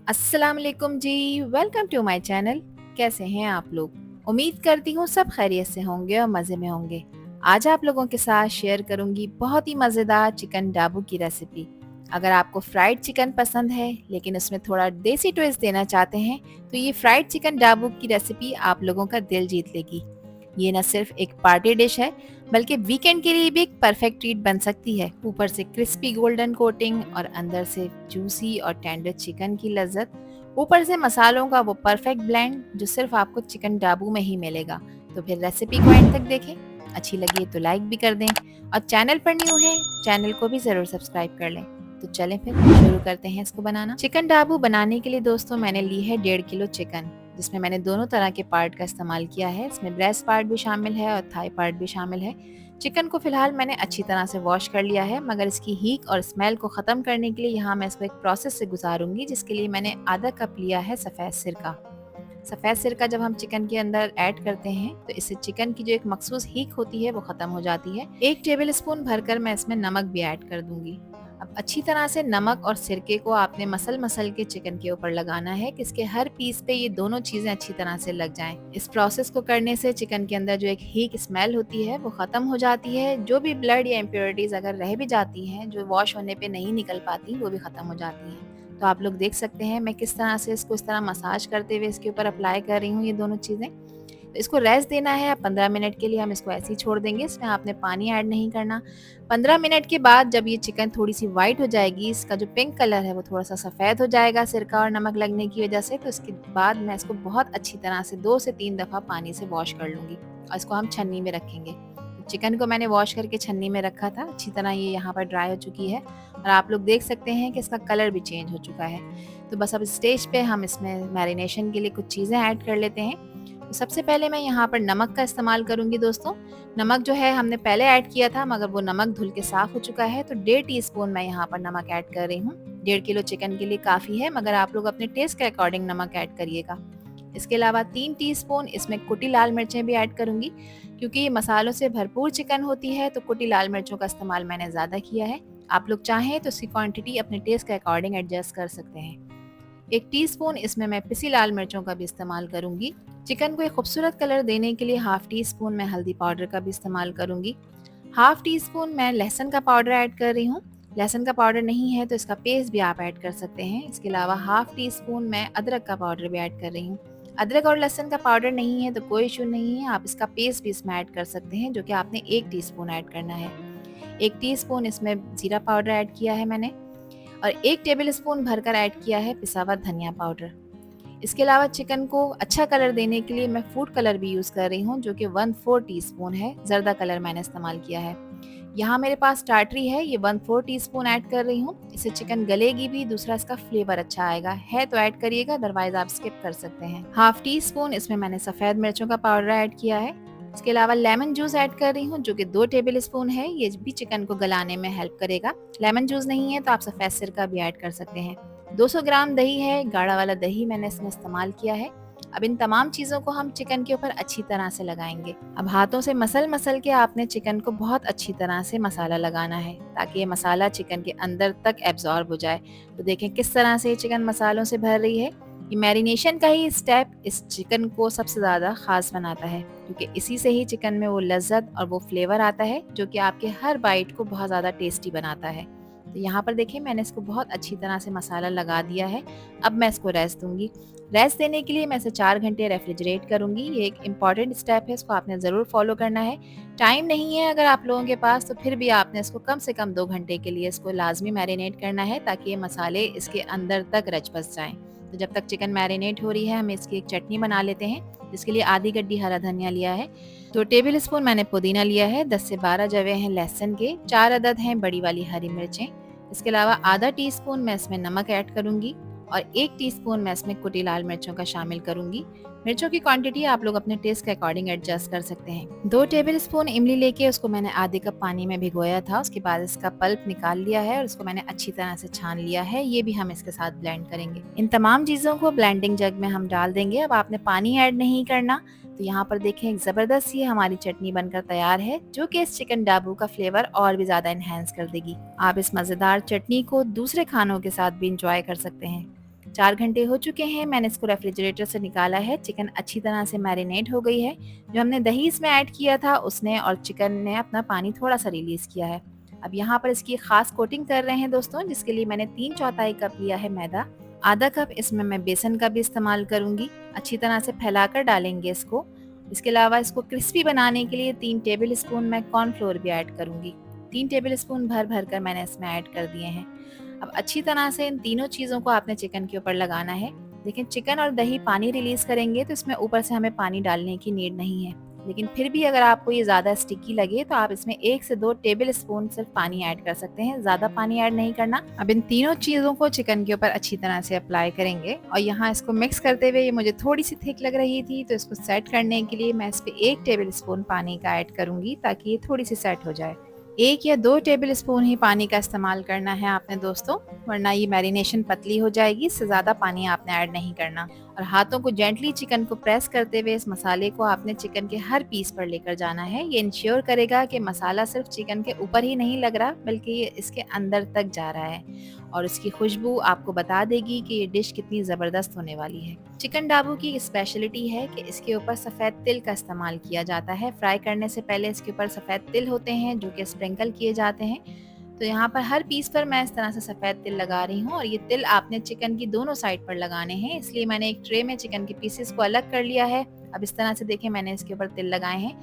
अस्सलाम वालेकुम जी। Welcome to my channel. कैसे हैं आप लोग? उम्मीद करती हूँ सब खैरियत से होंगे और मज़े में होंगे। आज आप लोगों के साथ शेयर करूंगी बहुत ही मज़ेदार चिकन डाबू की रेसिपी। अगर आपको फ्राइड चिकन पसंद है लेकिन उसमें थोड़ा देसी ट्विस्ट देना चाहते हैं तो ये फ्राइड चिकन डाबू की रेसिपी आप लोगों का दिल जीत लेगी। ये न सिर्फ एक पार्टी डिश है बल्कि वीकेंड के लिए भी एक परफेक्ट ट्रीट बन सकती है। ऊपर से क्रिस्पी गोल्डन कोटिंग और अंदर से जूसी और टेंडर चिकन की लज्जत, ऊपर से मसालों का वो परफेक्ट ब्लेंड जो सिर्फ आपको चिकन डाबू में ही मिलेगा। तो फिर रेसिपी को एंड तक देखें। अच्छी लगी तो लाइक भी कर दें और चैनल पर न्यू है चैनल को भी ज़रूर सब्सक्राइब कर लें। तो चलें फिर शुरू करते हैं इसको बनाना। चिकन डाबू बनाने के लिए दोस्तों मैंने ली है 1.5 किलो चिकन, जिसमें मैंने दोनों तरह के पार्ट का इस्तेमाल किया है। इसमें ब्रेस्ट पार्ट भी शामिल है और थाई पार्ट भी शामिल है। चिकन को फिलहाल मैंने अच्छी तरह से वॉश कर लिया है, मगर इसकी हीक और स्मेल को ख़त्म करने के लिए यहाँ मैं इसको एक प्रोसेस से गुजारूंगी, जिसके लिए मैंने आधा कप लिया है सफ़ेद सिरका। सफ़ेद सिरका जब हम चिकन के अंदर ऐड करते हैं तो इससे चिकन की जो एक मखसूस हीक होती है वो ख़त्म हो जाती है। 1 टेबल स्पून भरकर मैं इसमें नमक भी ऐड कर दूंगी। अब अच्छी तरह से नमक और सिरके को आपने मसल मसल के चिकन के ऊपर लगाना है कि इसके हर पीस पे ये दोनों चीज़ें अच्छी तरह से लग जाएं। इस प्रोसेस को करने से चिकन के अंदर जो एक हीक स्मेल होती है वो ख़त्म हो जाती है। जो भी ब्लड या इम्प्योरिटीज़ अगर रह भी जाती हैं जो वॉश होने पे नहीं निकल पाती वो भी ख़त्म हो जाती हैं। तो आप लोग देख सकते हैं मैं किस तरह से इसको इस तरह मसाज करते हुए इसके ऊपर अप्लाई कर रही हूँ ये दोनों चीज़ें। तो इसको रेस्ट देना है 15 मिनट के लिए। हम इसको ऐसे ही छोड़ देंगे, इसमें आपने पानी ऐड नहीं करना। 15 मिनट के बाद जब ये चिकन थोड़ी सी वाइट हो जाएगी, इसका जो पिंक कलर है वो थोड़ा सा सफ़ेद हो जाएगा सिरका और नमक लगने की वजह से, तो इसके बाद मैं इसको बहुत अच्छी तरह से 2 से 3 दफ़ा पानी से वॉश कर लूँगी और इसको हम छन्नी में रखेंगे। चिकन को मैंने वॉश करके छन्नी में रखा था, अच्छी तरह ये यहाँ पर ड्राई हो चुकी है और आप लोग देख सकते हैं कि इसका कलर भी चेंज हो चुका है। तो बस अब इस स्टेज पे हम इसमें मैरिनेशन के लिए कुछ चीज़ें ऐड कर लेते हैं। तो सबसे पहले मैं यहाँ पर नमक का इस्तेमाल करूँगी दोस्तों। नमक जो है हमने पहले ऐड किया था मगर वो नमक धुल के साफ़ हो चुका है, तो 1.5 टीस्पून मैं यहाँ पर नमक ऐड कर रही हूँ। 1.5 किलो चिकन के लिए काफ़ी है, मगर आप लोग अपने टेस्ट के अकॉर्डिंग नमक ऐड करिएगा। इसके अलावा 3 टीस्पून इसमें कुटी लाल मिर्चें भी ऐड करूँगी, क्योंकि ये मसालों से भरपूर चिकन होती है तो कुटी लाल मिर्चों का इस्तेमाल मैंने ज़्यादा किया है। आप लोग चाहें तो इसकी क्वांटिटी अपने टेस्ट के अकॉर्डिंग एडजस्ट कर सकते हैं। 1 टीस्पून इसमें मैं पिसी लाल मिर्चों का भी इस्तेमाल करूंगी। चिकन को एक खूबसूरत कलर देने के लिए 1/2 टीस्पून मैं हल्दी पाउडर का भी इस्तेमाल करूंगी। 1/2 टीस्पून मैं लहसुन का पाउडर ऐड कर रही हूँ। लहसुन का पाउडर नहीं है तो इसका पेस्ट भी आप ऐड कर सकते हैं। इसके अलावा 1/2 टीस्पून मैं अदरक का पाउडर भी ऐड कर रही हूँ। अदरक और लहसुन का पाउडर नहीं है तो कोई इशू नहीं है, आप इसका पेस्ट भी इसमें ऐड कर सकते हैं, जो कि आपने 1 टीस्पून ऐड करना है। 1 टीस्पून इसमें ज़ीरा पाउडर ऐड किया है मैंने और 1 टेबल स्पून भरकर ऐड किया है पिसा हुआ धनिया पाउडर। इसके अलावा चिकन को अच्छा कलर देने के लिए मैं फूड कलर भी यूज़ कर रही हूँ, जो कि 1/4 टीस्पून है। जर्दा कलर मैंने इस्तेमाल किया है। यहाँ मेरे पास टाटरी है, ये 1/4 टीस्पून ऐड कर रही हूँ। इससे चिकन गलेगी भी, दूसरा इसका फ्लेवर अच्छा आएगा। है तो ऐड करिएगा, अदरवाइज आप स्किप कर सकते हैं। 1/2 टीस्पून इसमें मैंने सफ़ेद मिर्चों का पाउडर ऐड किया है। इसके अलावा लेमन जूस ऐड कर रही हूँ, जो कि 2 टेबल स्पून है। ये भी चिकन को गलाने में हेल्प करेगा। लेमन जूस नहीं है तो आप सफ़ेद सिरका भी ऐड कर सकते हैं। 200 ग्राम दही है, गाढ़ा वाला दही मैंने इसमें इस्तेमाल किया है। अब इन तमाम चीज़ों को हम चिकन के ऊपर अच्छी तरह से लगाएंगे। अब हाथों से मसल मसल के आपने चिकन को बहुत अच्छी तरह से मसाला लगाना है, ताकि ये मसाला चिकन के अंदर तक एब्जॉर्ब हो जाए। तो देखें किस तरह से चिकन मसालों से भर रही है। ये मैरिनेशन का ही स्टेप इस चिकन को सबसे ज़्यादा ख़ास बनाता है, क्योंकि इसी से ही चिकन में वो लज्जत और वो फ्लेवर आता है जो कि आपके हर बाइट को बहुत ज़्यादा टेस्टी बनाता है। तो यहाँ पर देखिए मैंने इसको बहुत अच्छी तरह से मसाला लगा दिया है। अब मैं इसको रेस्ट दूंगी। रेस्ट देने के लिए मैं इसे 4 घंटे रेफ्रिजरेट करूंगी। ये एक इम्पॉर्टेंट स्टेप है, इसको आपने ज़रूर फॉलो करना है। टाइम नहीं है अगर आप लोगों के पास, तो फिर भी आपने इसको कम से कम 2 घंटे के लिए इसको लाजमी मैरिनेट करना है, ताकि ये मसाले इसके अंदर तक रच बस जाएँ। तो जब तक चिकन मैरिनेट हो रही है हम इसकी एक चटनी बना लेते हैं, जिसके लिए आधी गड्डी हरा धनिया लिया है, 2 टेबल स्पून मैंने पुदीना लिया है, 10 से 12 जवे हैं लहसुन के, 4 अदद हैं बड़ी वाली हरी मिर्चें। इसके अलावा आधा टीस्पून मैं इसमें नमक ऐड करूंगी और 1 टीस्पून मैं इसमें कुटी लाल मिर्चों का शामिल करूंगी। मिर्चों की क्वांटिटी आप लोग अपने टेस्ट के अकॉर्डिंग एडजस्ट कर सकते हैं। 2 टेबल स्पून इमली लेके उसको मैंने आधे कप पानी में भिगोया था। उसके बाद इसका पल्प निकाल लिया है और उसको मैंने अच्छी तरह से छान लिया है। ये भी हम इसके साथ ब्लेंड करेंगे। इन तमाम चीज़ों को ब्लेंडिंग जग में हम डाल देंगे। अब आपने पानी ऐड नहीं करना। तो यहाँ पर देखें एक ज़बरदस्त सी हमारी चटनी बनकर तैयार है, जो कि इस चिकन डाबू का फ्लेवर और भी ज़्यादा इन्हेंस कर देगी। आप इस मज़ेदार चटनी को दूसरे खानों के साथ भी इंजॉय कर सकते हैं। 4 घंटे हो चुके हैं, मैंने इसको रेफ्रिजरेटर से निकाला है। चिकन अच्छी तरह से मैरिनेट हो गई है। जो हमने दही इसमें ऐड किया था उसने और चिकन ने अपना पानी थोड़ा-सा रिलीज़ किया है। अब यहाँ पर इसकी ख़ास कोटिंग कर रहे हैं दोस्तों, जिसके लिए मैंने 3/4 कप लिया है मैदा। आधा कप इसमें मैं बेसन का भी इस्तेमाल करूँगी। अच्छी तरह से फैलाकर डालेंगे इसको। इसके अलावा इसको क्रिस्पी बनाने के लिए 3 टेबल स्पून मैं कॉर्नफ्लोर भी ऐड करूँगी। 3 टेबल स्पून भर-भर कर मैंने इसमें ऐड कर दिए हैं। अब अच्छी तरह से इन तीनों चीज़ों को आपने चिकन के ऊपर लगाना है। लेकिन चिकन और दही पानी रिलीज़ करेंगे तो इसमें ऊपर से हमें पानी डालने की नीड नहीं है। लेकिन फिर भी अगर आपको ये ज़्यादा स्टिकी लगे तो आप इसमें 1 से 2 टेबल स्पून सिर्फ पानी ऐड कर सकते हैं, ज़्यादा पानी ऐड नहीं करना। अब इन तीनों चीज़ों को चिकन के ऊपर अच्छी तरह से अप्लाई करेंगे और यहाँ इसको मिक्स करते हुए ये मुझे थोड़ी सी थिक लग रही थी, तो इसको सेट करने के लिए मैं इस पे 1 टेबल स्पून पानी का ऐड करूँगी ताकि ये थोड़ी सी सेट हो जाए। 1 या 2 टेबल स्पून ही पानी का इस्तेमाल करना है आपने दोस्तों, वरना ये मैरिनेशन पतली हो जाएगी, इससे ज़्यादा पानी आपने ऐड नहीं करना। और हाथों को जेंटली चिकन को प्रेस करते हुए इस मसाले को आपने चिकन के हर पीस पर लेकर जाना है। ये इंश्योर करेगा कि मसाला सिर्फ चिकन के ऊपर ही नहीं लग रहा, बल्कि ये इसके अंदर तक जा रहा है और इसकी खुशबू आपको बता देगी कि ये डिश कितनी ज़बरदस्त होने वाली है। चिकन डाबू की स्पेशलिटी है कि इसके ऊपर सफ़ेद तिल का इस्तेमाल किया जाता है। फ्राई करने से पहले इसके ऊपर सफ़ेद तिल होते हैं जो कि स्प्रिंकल किए जाते हैं। तो यहाँ पर हर पीस पर मैं इस तरह से सफ़ेद तिल लगा रही हूँ और ये तिल आपने चिकन की दोनों साइड पर लगाने हैं, इसलिए मैंने एक ट्रे में चिकन के पीसेस को अलग कर लिया है। अब इस तरह से देखें मैंने इसके ऊपर तिल लगाए हैं।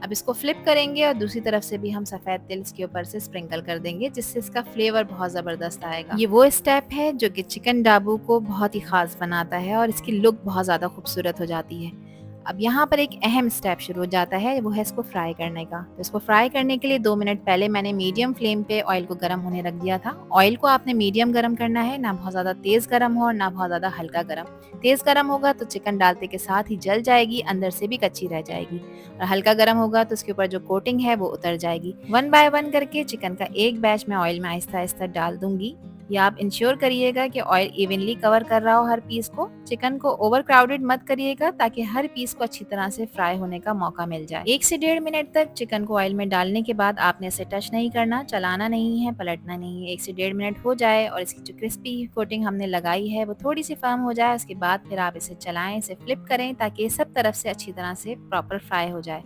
अब इसको फ्लिप करेंगे और दूसरी तरफ से भी हम सफ़ेद तिल इसके ऊपर से स्प्रिंकल कर देंगे, जिससे इसका फ्लेवर बहुत ज़बरदस्त आएगा। ये वो स्टेप है जो कि चिकन डाबू को बहुत ही ख़ास बनाता है और इसकी लुक बहुत ज़्यादा खूबसूरत हो जाती है। अब यहाँ पर एक अहम स्टेप शुरू हो जाता है, वो है इसको फ्राई करने का। तो इसको फ्राई करने के लिए 2 मिनट पहले मैंने मीडियम फ्लेम पे ऑयल को गर्म होने रख दिया था। ऑयल को आपने मीडियम गर्म करना है, ना बहुत ज़्यादा तेज़ गर्म हो और ना बहुत ज़्यादा हल्का गर्म। तेज़ गर्म होगा तो चिकन डालते के साथ ही जल जाएगी, अंदर से भी कच्ची रह जाएगी और हल्का गर्म होगा तो उसके ऊपर जो कोटिंग है वो उतर जाएगी। 1 बाय 1 करके चिकन का एक बैच मैं ऑयल में आहिस्ता-आहिस्ता डाल दूँगी। या आप इंश्योर करिएगा कि ऑयल इवनली कवर कर रहा हो हर पीस को। चिकन को ओवर क्राउडेड मत करिएगा ताकि हर पीस को अच्छी तरह से फ्राई होने का मौका मिल जाए। 1 से 1.5 मिनट तक चिकन को ऑयल में डालने के बाद आपने इसे टच नहीं करना, चलाना नहीं है, पलटना नहीं है। 1 से 1.5 मिनट हो जाए और इसकी जो क्रिस्पी कोटिंग हमने लगाई है वो थोड़ी सी फर्म हो जाए, उसके बाद फिर आप इसे चलाएं, इसे फ्लिप करें ताकि सब तरफ से अच्छी तरह से प्रॉपर फ्राई हो जाए।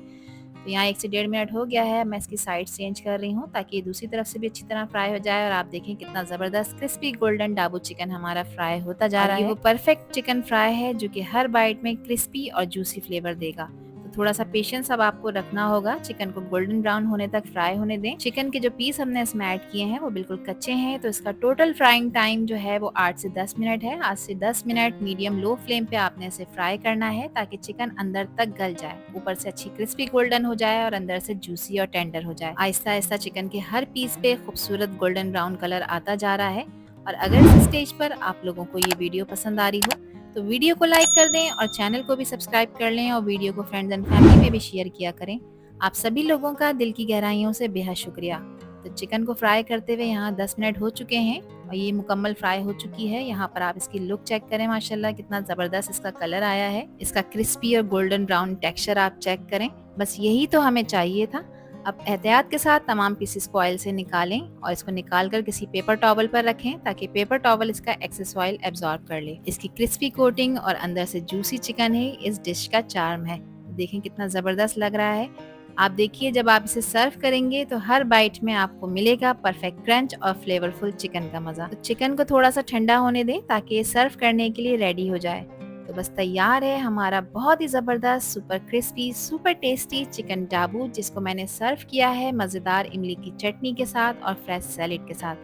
तो यहाँ 1 से 1.5 मिनट हो गया है, मैं इसकी साइड चेंज कर रही हूँ ताकि ये दूसरी तरफ से भी अच्छी तरह फ्राई हो जाए और आप देखें कितना ज़बरदस्त क्रिस्पी गोल्डन डाबू चिकन हमारा फ्राई होता जा रहा है। वो परफेक्ट चिकन फ्राई है जो कि हर बाइट में क्रिस्पी और जूसी फ्लेवर देगा। तो थोड़ा सा पेशेंस अब आपको रखना होगा, चिकन को गोल्डन ब्राउन होने तक फ्राई होने दें। चिकन के जो पीस हमने इसमें ऐड किए हैं वो बिल्कुल कच्चे हैं, तो इसका टोटल फ्राइंग टाइम जो है वो 8 से 10 मिनट है। 8 से 10 मिनट मीडियम लो फ्लेम पे आपने इसे फ्राई करना है ताकि चिकन अंदर तक गल जाए, ऊपर से अच्छी क्रिस्पी गोल्डन हो जाए और अंदर से जूसी और टेंडर हो जाए। आहिस्ता आहिस्ता चिकन के हर पीस पे खूबसूरत गोल्डन ब्राउन कलर आता जा रहा है। और अगर इस स्टेज पर आप लोगों को ये वीडियो पसंद आ रही हो तो वीडियो को लाइक कर दें और चैनल को भी सब्सक्राइब कर लें और वीडियो को फ्रेंड्स एंड फैमिली में भी शेयर किया करें। आप सभी लोगों का दिल की गहराइयों से बेहद शुक्रिया। तो चिकन को फ्राई करते हुए यहाँ 10 मिनट हो चुके हैं और ये मुकम्मल फ्राई हो चुकी है। यहाँ पर आप इसकी लुक चेक करें, माशाल्लाह कितना ज़बरदस्त इसका कलर आया है। इसका क्रिस्पी और गोल्डन ब्राउन टेक्सचर आप चेक करें, बस यही तो हमें चाहिए था। अब एहतियात के साथ तमाम पीसेस को ऑयल से निकालें और इसको निकाल कर किसी पेपर टॉवल पर रखें ताकि पेपर टॉवल इसका एक्सेस ऑयल एब्जॉर्ब कर ले। इसकी क्रिस्पी कोटिंग और अंदर से जूसी चिकन ही इस डिश का चार्म है। देखें कितना ज़बरदस्त लग रहा है। आप देखिए जब आप इसे सर्व करेंगे तो हर बाइट में आपको मिलेगा परफेक्ट क्रंच और फ्लेवरफुल चिकन का मज़ा। तो चिकन को थोड़ा सा ठंडा होने दें ताकि ये सर्व करने के लिए रेडी हो जाए। तो बस तैयार है हमारा बहुत ही ज़बरदस्त super crispy super tasty chicken Dabu, जिसको मैंने सर्व किया है मज़ेदार इमली की चटनी के साथ और फ्रेश सैलेड के साथ,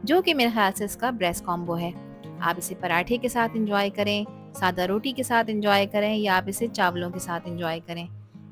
जो कि मेरे ख्याल से इसका बेस्ट कॉम्बो है। आप इसे पराठे के साथ इंजॉय करें, सादा रोटी के साथ इंजॉय करें या आप इसे चावलों के साथ इंजॉय करें।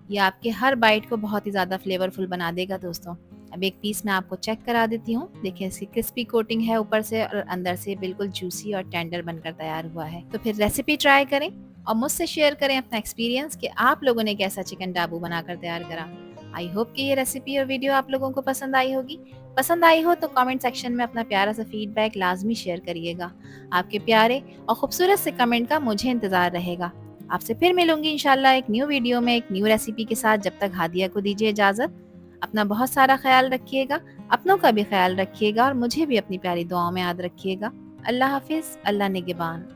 ये आपके हर बाइट को बहुत ही ज़्यादा फ्लेवरफुल बना देगा दोस्तों। अब एक पीस मैं आपको चेक करा देती हूँ। देखिए इसकी क्रिस्पी कोटिंग है ऊपर से और अंदर से बिल्कुल जूसी और टेंडर बनकर तैयार हुआ है। तो फिर रेसिपी ट्राई करें और मुझसे शेयर करें अपना एक्सपीरियंस कि आप लोगों ने कैसा चिकन डाबू बनाकर तैयार करा। आई होप कि ये रेसिपी और वीडियो आप लोगों को पसंद आई होगी। पसंद आई हो तो कमेंट सेक्शन में अपना प्यारा सा फीडबैक लाजमी शेयर करिएगा। आपके प्यारे और खूबसूरत से कमेंट का मुझे इंतज़ार रहेगा। आपसे फिर मिलूंगी इंशाल्लाह एक न्यू वीडियो में एक न्यू रेसिपी के साथ। जब तक हादिया को दीजिए इजाज़त। अपना बहुत सारा ख्याल रखिएगा, अपनों का भी ख्याल रखिएगा और मुझे भी अपनी प्यारी दुआओं में याद रखिएगा। अल्लाह हाफिज़, अल्लाह निगहबान।